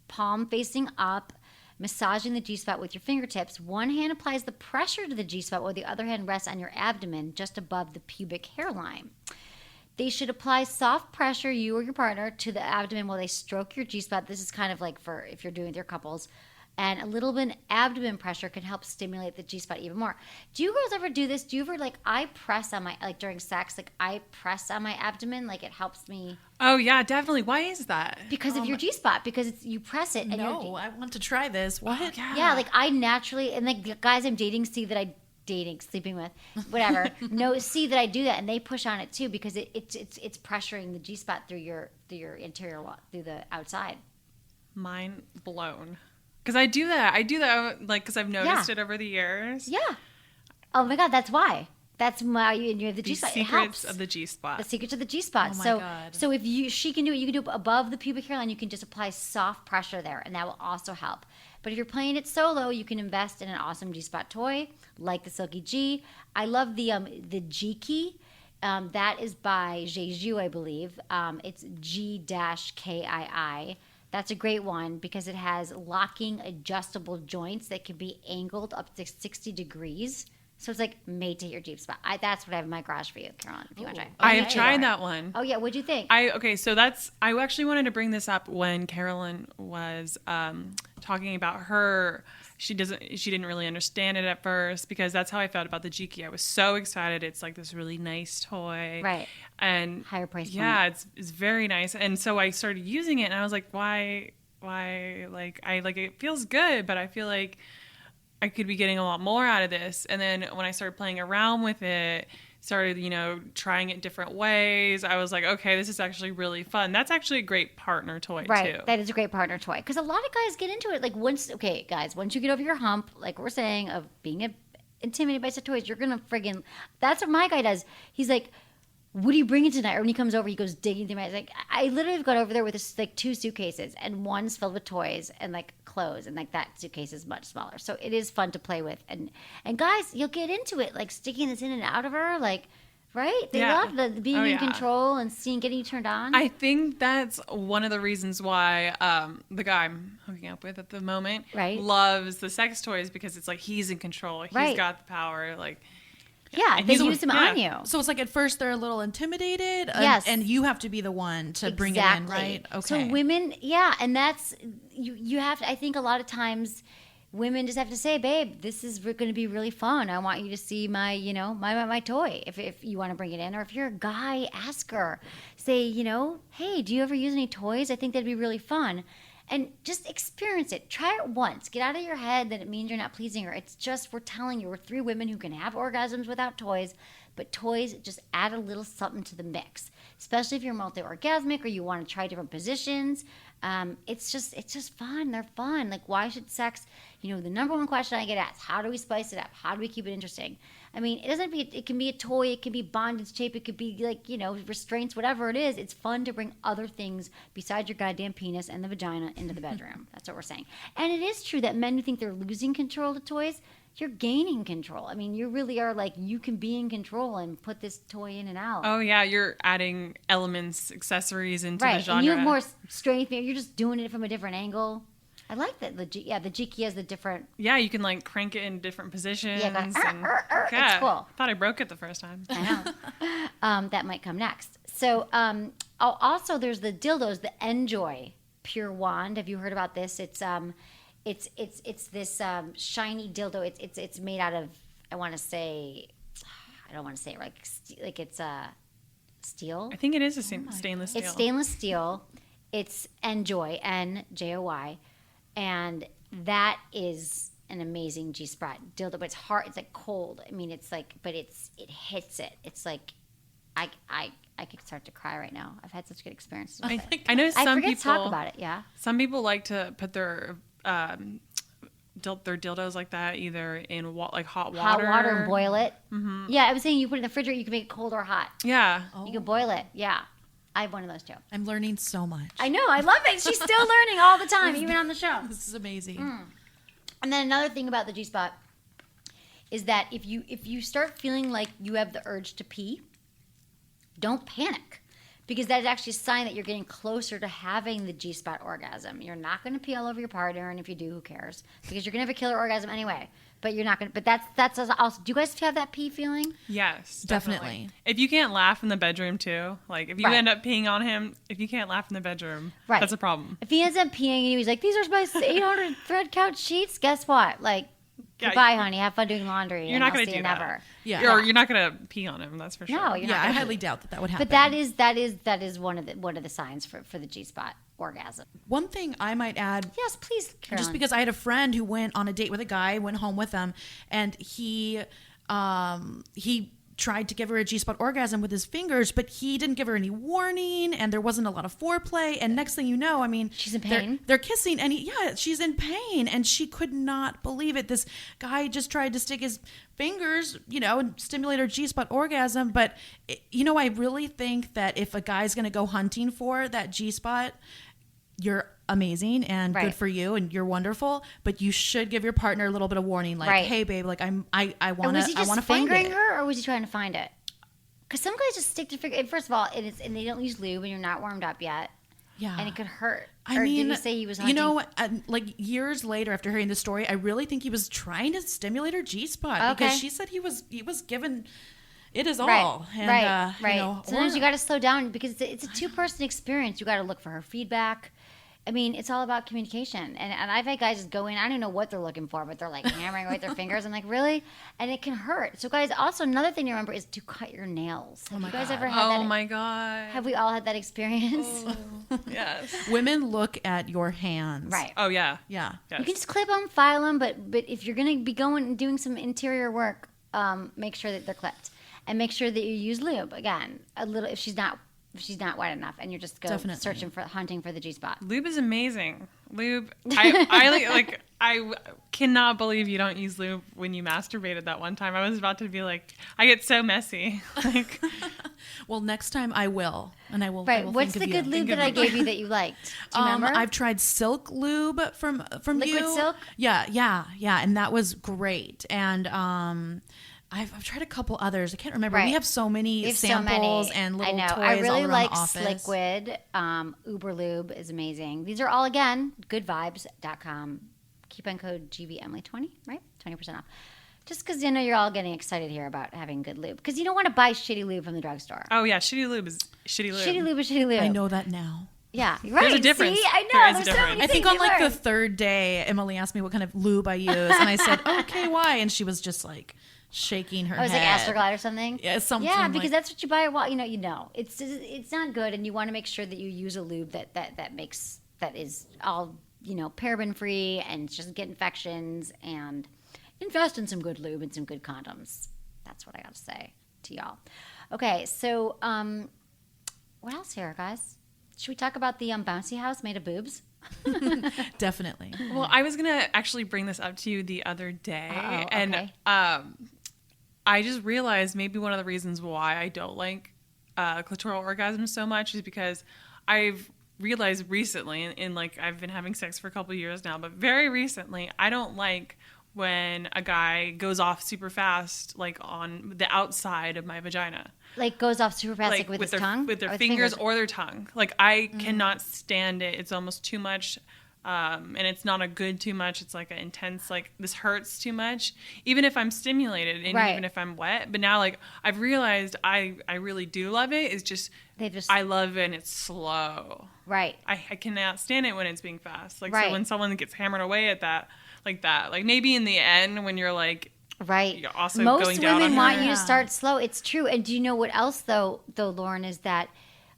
palm facing up, massaging the G-spot with your fingertips. One hand applies the pressure to the G-spot while the other hand rests on your abdomen just above the pubic hairline. They should apply soft pressure, you or your partner, to the abdomen while they stroke your G-spot. This is kind of like for if you're doing with your couples. And a little bit of abdomen pressure can help stimulate the G-spot even more. Do you girls ever do this? Do you ever, I press on my, during sex, I press on my abdomen, it helps me? Oh, yeah, definitely. Why is that? Because of your G-spot, because you press it. And no, I want to try this. What? Oh, yeah, I naturally, and the guys I'm dating see that sleeping with, whatever, see that I do that, and they push on it too, because it's pressuring the G-spot through your interior wall, through the outside. Mind blown. Because I do that, because I've noticed it over the years. Yeah. Oh my God, that's why. That's why you have the G-spot. The secrets of the G-spot. The secrets of the G-spot. Oh my God. So if she can do it, you can do it above the pubic hairline. You can just apply soft pressure there, and that will also help. But if you're playing it solo, you can invest in an awesome G-spot toy like the Silky G. I love the G Key. That is by Jeju, I believe. It's G-KII. That's a great one because it has locking adjustable joints that can be angled up to 60 degrees. So it's made to hit your G-spot. That's what I have in my garage for you, Caroline, if you want to try. I have tried that one. Oh, yeah. What'd you think? I actually wanted to bring this up when Carolyn was talking about her. She didn't really understand it at first, because that's how I felt about the G-Key. I was so excited. It's this really nice toy. Right. And higher price point. Yeah, it's very nice. And so I started using it, and I was like, why it feels good, but I feel like I could be getting a lot more out of this. And then when I started playing around with it, started, trying it different ways, I was like, okay, this is actually really fun. That's actually a great partner toy, right, too. That is a great partner toy. Because a lot of guys get into it. Once you get over your hump, like we're saying, of being intimidated by such toys, you're going to friggin', that's what my guy does. He's like, what are you bringing tonight? Or when he comes over, he goes digging through my, like, I literally have gone over there with this, like 2 suitcases, and one's filled with toys and like clothes, and like that suitcase is much smaller. So it is fun to play with. And guys, you'll get into it, like sticking this in and out of her, like, right? They love the being in control and getting you turned on. I think that's one of the reasons why the guy I'm hooking up with at the moment loves the sex toys, because it's like he's in control. He's got the power. Like, yeah, they use them on you. So it's like at first they're a little intimidated. Yes. And you have to be the one to bring it in, right? Okay. So women, and that's, you have to, I think a lot of times women just have to say, babe, this is going to be really fun. I want you to see my, my toy if you want to bring it in. Or if you're a guy, ask her. Say, hey, do you ever use any toys? I think that'd be really fun. And just experience it. Try it once. Get out of your head that it means you're not pleasing her. It's just, we're telling you, we're 3 women who can have orgasms without toys, but toys just add a little something to the mix. Especially if you're multi-orgasmic or you want to try different positions. It's just fun. They're fun. Like, why should sex, the number one question I get asked, how do we spice it up? How do we keep it interesting? I mean, it can be a toy, it can be bondage tape, it could be like, restraints, whatever it is. It's fun to bring other things besides your goddamn penis and the vagina into the bedroom. That's what we're saying. And it is true that men who think they're losing control of toys, you're gaining control. I mean, you really are, like, you can be in control and put this toy in and out. Oh, yeah, you're adding elements, accessories into the genre. And you have more strength. You're just doing it from a different angle. I like that. The G-key has the different... Yeah, you can, like, crank it in different positions. Yeah, it's cool. I thought I broke it the first time. I know. That might come next. So, also there's the dildos, the Enjoy Pure Wand. Have you heard about this? It's this shiny dildo. It's made out of, I don't want to say it like it's steel. I think it is a stainless steel. It's stainless steel. It's Enjoy, Njoy, and that is an amazing G-spot dildo. But it's hard. It's like cold. I mean, it's like, but it hits it. It's like, I could start to cry right now. I've had such good experiences with it. I know some people to talk about it. Yeah. Some people like to put their dildos like that either in like hot water. Hot water and boil it. Mm-hmm. Yeah, I was saying you put it in the refrigerator. You can make it cold or hot. Yeah. Oh. You can boil it. Yeah. I have one of those too. I'm learning so much. I know. I love it. She's still learning all the time, even on the show. This is amazing. And then another thing about the G-spot is that if you start feeling like you have the urge to pee, don't panic. Because that is actually a sign that you're getting closer to having the G-spot orgasm. You're not going to pee all over your partner, and if you do, who cares? Because you're going to have a killer orgasm anyway. But you're not going to. But that's also. Do you guys have that pee feeling? Yes, definitely. If you can't laugh in the bedroom too, like if you end up peeing on him, if you can't laugh in the bedroom, that's a problem. If he ends up peeing and he's like, "These are my 800 thread couch sheets," guess what? Like, goodbye, honey. Have fun doing laundry. You're not going to do that. Never. Yeah. Or you're not going to pee on him. That's for sure. No, you're not. I highly doubt that would happen. But that is one of the signs for the G-spot orgasm. One thing I might add. Yes, please, Carolyn. Just because I had a friend who went on a date with a guy, went home with him, and he tried to give her a G-spot orgasm with his fingers, but he didn't give her any warning, and there wasn't a lot of foreplay. And next thing you know, I mean, she's in pain. They're kissing, and she's in pain, and she could not believe it. This guy just tried to stick his fingers, and stimulate her G-spot orgasm. But I really think that if a guy's going to go hunting for that G-spot, you're amazing and good for you, and you're wonderful, but you should give your partner a little bit of warning, like, hey babe, like I want to find it. Was he just fingering her, or was he trying to find it? Because some guys just stick to finger. And first of all, and they don't use lube, and you're not warmed up yet. Yeah, and it could hurt. I mean, did he say he was hunting? Like years later, after hearing the story, I really think he was trying to stimulate her G-spot because she said he was given. It is all. And, right. Sometimes you got to slow down because it's a 2-person experience. You got to look for her feedback. I mean, it's all about communication. And I've had guys just go in, I don't know what they're looking for, but they're like hammering with their fingers. I'm like, really? And it can hurt. So guys, also another thing to remember is to cut your nails. Have you guys ever had that? Oh my God. Have we all had that experience? Oh, yes. Women look at your hands. Right. Oh yeah. Yeah. Yes. You can just clip them, file them, but if you're going to be going and doing some interior work, make sure that they're clipped. And make sure that you use lube, again, a little, if she's not wet enough, and you're just hunting for the G-spot. Lube is amazing. Lube, I cannot believe you don't use lube when you masturbated that one time. I was about to be like, I get so messy. Like, Well, next time I will, and I will. Right. I will What's think the of good you. lube that I gave you that you liked? Do you remember? I've tried silk lube from Liquid you. silk? Yeah, and that was great. And I've tried a couple others. I can't remember. Right. We have so many We have samples so many. and little I know. toys I really all around like the office. Sliquid. Uber Lube is amazing. These are all, again, goodvibes.com. Coupon code GVEmily20, right? 20% off. Just because you're all getting excited here about having good lube. Because you don't want to buy shitty lube from the drugstore. oh yeah, shitty lube is shitty lube. Shitty lube is shitty lube. I know that now. Yeah, right. a difference. See? I know. There is a There's so difference. many I think things on like you the learn. third day, Emily asked me what kind of lube I use, and I said, "Okay, why?" And she was just like shaking her I was head. like Astroglide or something. Yeah, something. Yeah, because like, that's what you buy. Well, it's not good, and you want to make sure that you use a lube that is all paraben free and just get infections, and invest in some good lube and some good condoms. That's what I got to say to y'all. Okay, so what else here, guys? Should we talk about the bouncy house made of boobs? definitely. Well, I was gonna actually bring this up to you the other day, Uh-oh, and okay. I just realized maybe one of the reasons why I don't like clitoral orgasms so much is because I've realized recently, and like I've been having sex for a couple of years now, but very recently, I don't like when a guy goes off super fast, like on the outside of my vagina. Like goes off super fast, like with his their, tongue? with their Or fingers or their tongue. Like I cannot stand it. It's almost too much. And it's not a good too much. It's like an intense, like this hurts too much. Even if I'm stimulated and Right. even if I'm wet. But now like I've realized I really do love it. It's just, I love it and it's slow. Right. I cannot stand it when it's being fast. Like Right. so when someone gets hammered away at that, like maybe in the end when you're like, Right. you're also Most going down women on want her. you to start slow. It's true. And do you know what else though, Lauren, is that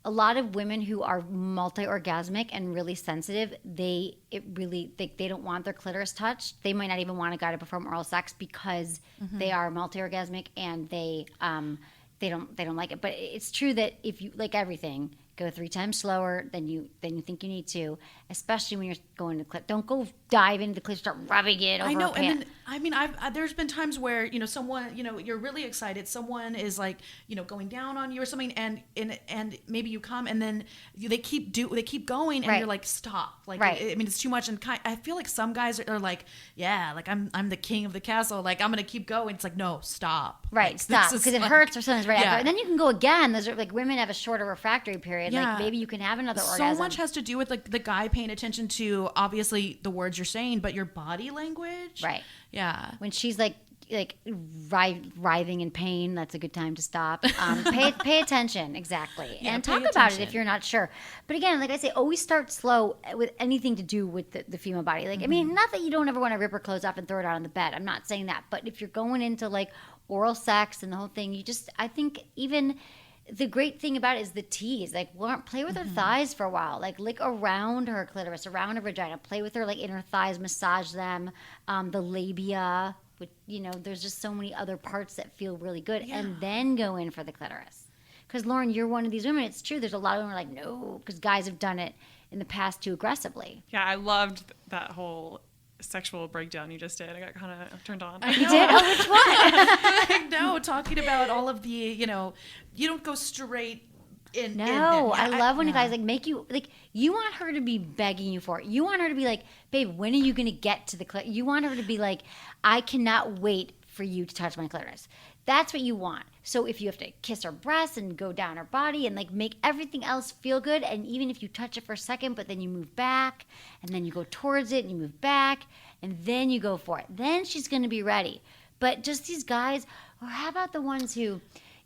a lot of women who are multi-orgasmic and really sensitive, they don't want their clitoris touched. They might not even want a guy to perform oral sex because they are multi-orgasmic and they don't like it. But it's true that if you, like everything, go 3 times slower than you think you need to, especially when you're going to clit. Don't go dive into the clit, start rubbing it over I know, a pan. and then, I mean, there's been times where someone, you're really excited. Someone is like, going down on you or something, and maybe you come, and then they keep going, and Right. you're like, stop. Like, Right. I mean, it's too much, and I feel like some guys are like, yeah, like I'm the king of the castle, like I'm gonna keep going. It's like, no, stop. Right, Like, stop, this is because it like- hurts or something's right Yeah. after. And then you can go again. Those are like women have a shorter refractory period. Yeah. Like maybe you can have another So orgasm. much has to do with like the guy paying attention to obviously the words you're saying, but your body language. Right. Yeah. When she's like writhing in pain, that's a good time to stop. Pay attention, exactly, Yeah, and pay talk about it attention. if you're not sure. But again, like I say, always start slow with anything to do with the female body. Like I mean, not that you don't ever want to rip her clothes off and throw it out on the bed. I'm not saying that, but if you're going into like oral sex and the whole thing, I think even. The great thing about it is the tease. Like, play with her thighs for a while. Like, lick around her clitoris, around her vagina. Play with her, like, in her thighs. Massage them. The labia. Which, there's just so many other parts that feel really good. Yeah. And then go in for the clitoris. Because, Lauren, you're one of these women. It's true. There's a lot of women who are like, no. Because guys have done it in the past too aggressively. Yeah, I loved that whole sexual breakdown you just did. I got kind of turned on. You did? Oh, which one? I know, talking about all of the, you don't go straight in. No, I love when you guys make you you want her to be begging you for it. You want her to be like, babe, when are you going to get to the clit? You want her to be like, I cannot wait for you to touch my clitoris. That's what you want. So if you have to kiss her breasts and go down her body and like make everything else feel good, and even if you touch it for a second, but then you move back and then you go towards it and you move back and then you go for it, then she's going to be ready. But just these guys, or how about the ones who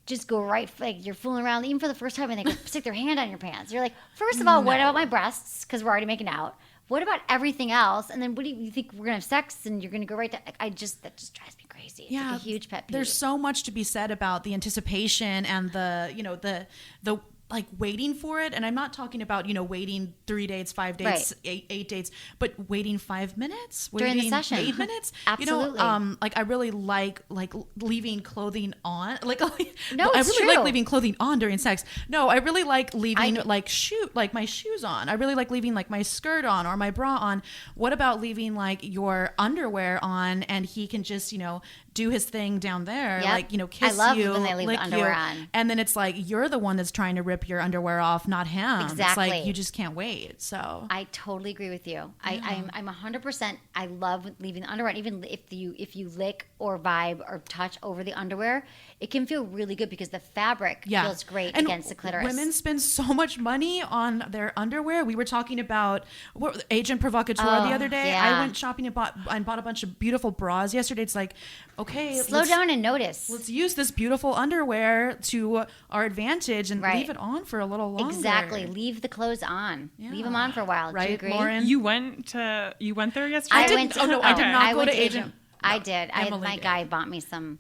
just go right, like you're fooling around even for the first time and they go stick their hand on your pants. You're like, first of all, what about my breasts? Because we're already making out. What about everything else? And then what do you think, we're going to have sex and you're going to go right to, that just drives me crazy. It's like a huge pet peeve. There's so much to be said about the anticipation and the like waiting for it. And I'm not talking about, waiting 3 dates, 5 dates, Right. eight dates, but waiting 5 minutes, During the waiting session. 8 minutes. Absolutely. Like I really like leaving clothing on. Like, No, I it's really true. like leaving clothing on during sex. No, I really like leaving like my shoes on. I really like leaving like my skirt on or my bra on. What about leaving like your underwear on and he can just, do his thing down there, Yep. like, kiss I love you, when they leave the lick underwear you. on. And then it's like, you're the one that's trying to rip your underwear off, not him. It's Exactly. like, you just can't wait. So I totally agree with you. I'm 100%. I love leaving the underwear. And even if you lick or vibe or touch over the underwear, it can feel really good because the fabric feels great And against the clitoris. Women spend so much money on their underwear. We were talking about Agent Provocateur the other day. yeah. I went shopping and bought a bunch of beautiful bras yesterday. It's like, okay, Slow down and notice. Let's use this beautiful underwear to our advantage and Right. leave it on for a little longer. Exactly. Leave the clothes on. Leave them on for a while. Do you Right, agree? Lauren? You went there yesterday? I did not go to Agent. I did. Emily My did. guy bought me some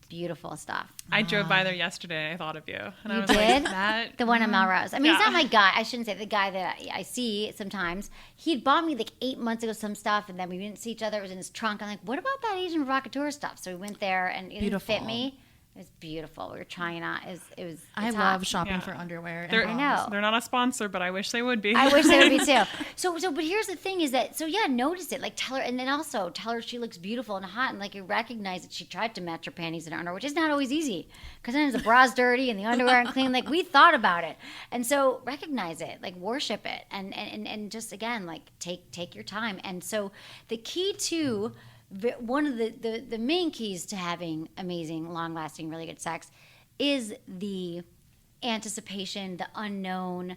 beautiful stuff. I drove by there yesterday and I thought of you. And I You was did? like, that. The one in Melrose. I mean, he's Yeah. not my guy. I shouldn't say the guy that I see sometimes. He'd bought me like 8 months ago some stuff, and then we didn't see each other. It was in his trunk. I'm like, what about that Asian provocateur stuff? So we went there, and it didn't fit Beautiful. me. It was beautiful. We were trying it on. It's I hot. love shopping Yeah. for underwear. And They're, bras. I know. They're not a sponsor, but I wish they would be. I wish they would be too. So, but here's the thing: is that notice it, like tell her, and then also tell her she looks beautiful and hot, and like you recognize that she tried to match her panties and her underwear, which is not always easy, because then the bra's dirty and the underwear aren't clean. Like we thought about it, and so recognize it, like worship it, and just again like take your time. And so the key to one of the main keys to having amazing, long-lasting, really good sex is the anticipation, the unknown.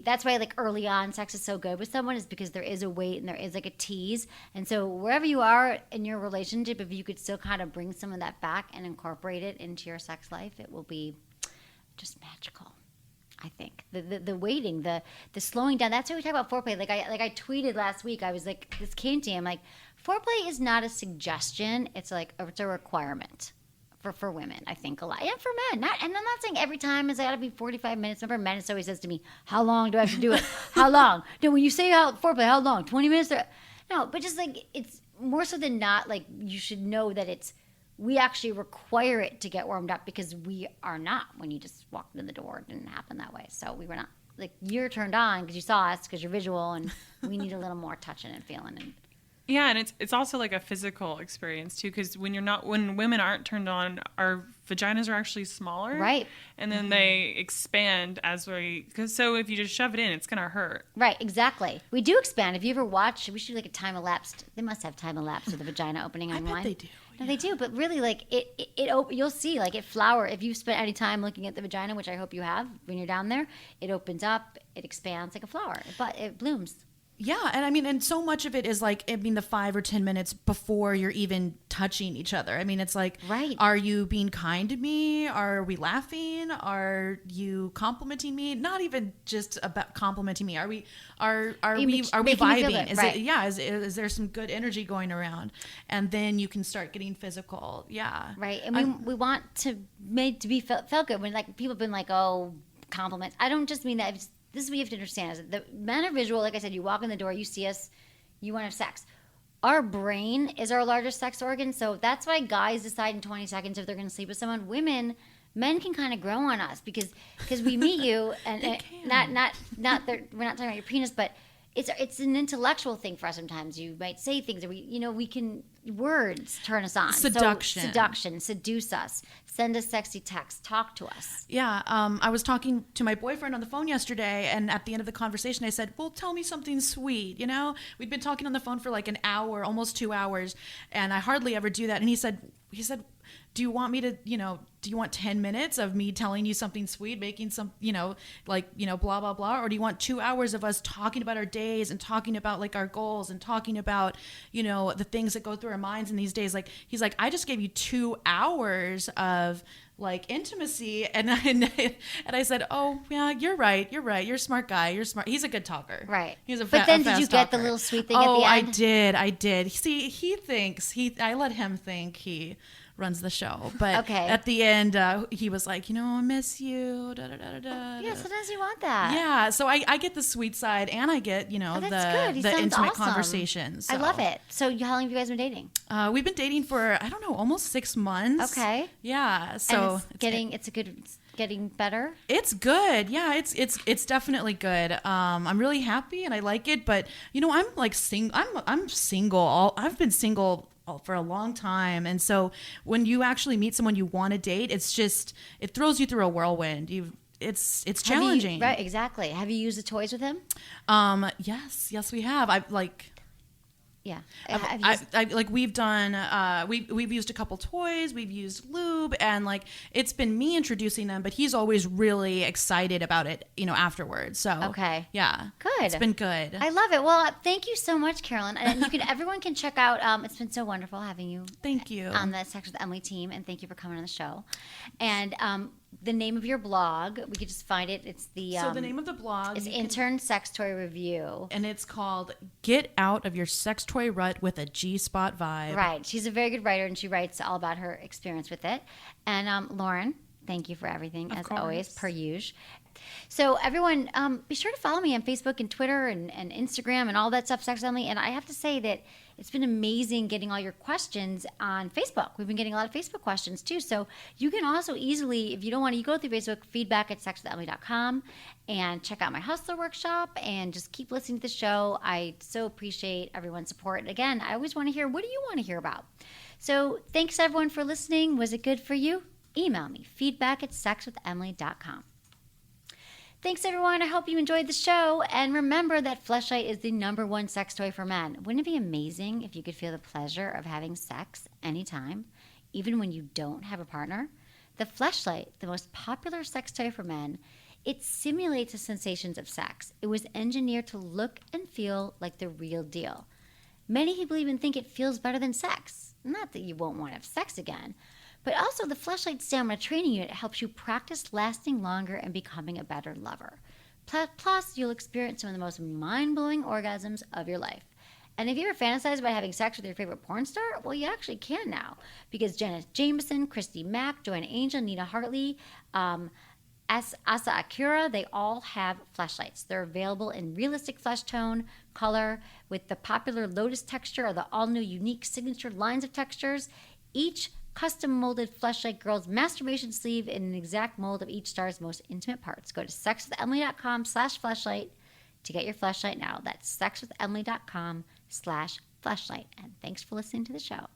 That's why like early on sex is so good with someone, is because there is a wait and there is like a tease. And so wherever you are in your relationship, if you could still kind of bring some of that back and incorporate it into your sex life, it will be just magical. I think the waiting, the slowing down. That's why we talk about foreplay. Like I tweeted last week. I was like, this came to me. I'm like, foreplay is not a suggestion. It's like it's a requirement for women. I think a lot, and for men. And I'm not saying every time it's got to be 45 minutes. Remember, men always says to me, "How long do I have to do it? How long?" No, when you say foreplay, how long? 20 minutes? No, but just like it's more so than not. Like you should know that we actually require it to get warmed up, because we are not. When you just walked in the door, it didn't happen that way. So we were not, like, you're turned on because you saw us, because you're visual, and we need a little more touching and feeling. And Yeah, and it's also like a physical experience too, because when women aren't turned on, our vaginas are actually smaller, Right. And then they expand so if you just shove it in, it's gonna hurt. right, exactly. We do expand. If you ever watch, we should do like a time elapsed. They must have time elapsed with the vagina opening I online. bet they do. No, they do, but really, like you'll see, like it flower. If you've spent any time looking at the vagina, which I hope you have, when you're down there, it opens up, it expands like a flower, but it blooms. Yeah, and I mean, and so much of it is like, the 5 or 10 minutes before you're even touching each other. I mean, it's like, Right. Are you being kind to me? Are we laughing? Are you complimenting me? Not even just about complimenting me. Are we making me feel vibing? good, right. Is there some good energy going around? And then you can start getting physical. Yeah. Right, and we want to be felt good. When like people have been like, oh, compliments. I don't just mean that. This is what you have to understand: is that the men are visual. Like I said, you walk in the door, you see us, you want to have sex. Our brain is our largest sex organ, so that's why guys decide in 20 seconds if they're going to sleep with someone. Men can kind of grow on us because we meet you, and not that we're not talking about your penis, but it's an intellectual thing for us. Sometimes you might say things, or we can, words turn us on. Seduction. So, seduction, seduce us, send us sexy texts, talk to us. Yeah, I was talking to my boyfriend on the phone yesterday, and at the end of the conversation, I said, well, tell me something sweet, We'd been talking on the phone for like an hour, almost 2 hours, and I hardly ever do that. And he said, do you want me to, do you want 10 minutes of me telling you something sweet, making some, blah, blah, blah? Or do you want 2 hours of us talking about our days and talking about like our goals and talking about, the things that go through our minds in these days? Like, he's like, I just gave you 2 hours of like intimacy. And I said, oh yeah, you're right. You're a smart guy. You're smart. He's a good talker. Right. He's a But then did you fast get the talker. little sweet thing at the end? I did. See, I let him think he runs the show. But Okay. at the end, he was like, I miss you. Da, da, da, da, da. Yeah, sometimes you want that. Yeah, so I get the sweet side, and I get Oh, that's good. He the sounds intimate awesome. conversations. I So. love it. So how long have you guys been dating? We've been dating for I don't know, almost 6 months. Okay. Yeah. So And it's getting better. it's good. Yeah, it's definitely good. I'm really happy and I like it, but I'm like I'm single. I've been single for a long time, and so when you actually meet someone you want to date, it throws you through a whirlwind. It's challenging. Right, exactly. Have you used the toys with him? Yes, we have. I've like. Yeah. We've done we've used a couple toys, we've used lube, and like it's been me introducing them, but he's always really excited about it, afterwards. So Okay. Yeah. Good. It's been good. I love it. Well, thank you so much, Carolyn. And everyone can check out. It's been so wonderful having you. Thank you. On the Sex with Emily team, and thank you for coming on the show. And the name of your blog, we could just find it. It's so the name of the blog is Intern Sex Toy Review, and it's called "Get Out of Your Sex Toy Rut with a G-Spot Vibe." Right. She's a very good writer, and she writes all about her experience with it. And Lauren, thank you for everything, as always, per usual. So everyone, be sure to follow me on Facebook and Twitter and Instagram and all that stuff, Sex with Emily. And I have to say that it's been amazing getting all your questions on Facebook. We've been getting a lot of Facebook questions too. So you can also easily, if you don't want to, you go through Facebook, feedback at sexwithemily.com, and check out my Hustler Workshop and just keep listening to the show. I so appreciate everyone's support. And again, I always want to hear, what do you want to hear about? So thanks everyone for listening. Was it good for you? Email me, feedback at sexwithemily.com. Thanks, everyone. I hope you enjoyed the show. And remember that Fleshlight is the #1 sex toy for men. Wouldn't it be amazing if you could feel the pleasure of having sex anytime, even when you don't have a partner? The Fleshlight, the most popular sex toy for men, it simulates the sensations of sex. It was engineered to look and feel like the real deal. Many people even think it feels better than sex. Not that you won't want to have sex again, but also the Fleshlight Stamina Training Unit helps you practice lasting longer and becoming a better lover. Plus, you'll experience some of the most mind-blowing orgasms of your life. And if you ever fantasize about having sex with your favorite porn star, well, you actually can now. Because Janet Jameson, Christy Mack, Joanna Angel, Nina Hartley, Asa Akira, they all have Fleshlights. They're available in realistic flesh tone, color, with the popular lotus texture or the all-new unique signature lines of textures. Each custom molded Fleshlight girl's masturbation sleeve in an exact mold of each star's most intimate parts. Go to sexwithemily.com/fleshlight to get your Fleshlight now. That's sexwithemily.com/fleshlight. And thanks for listening to the show.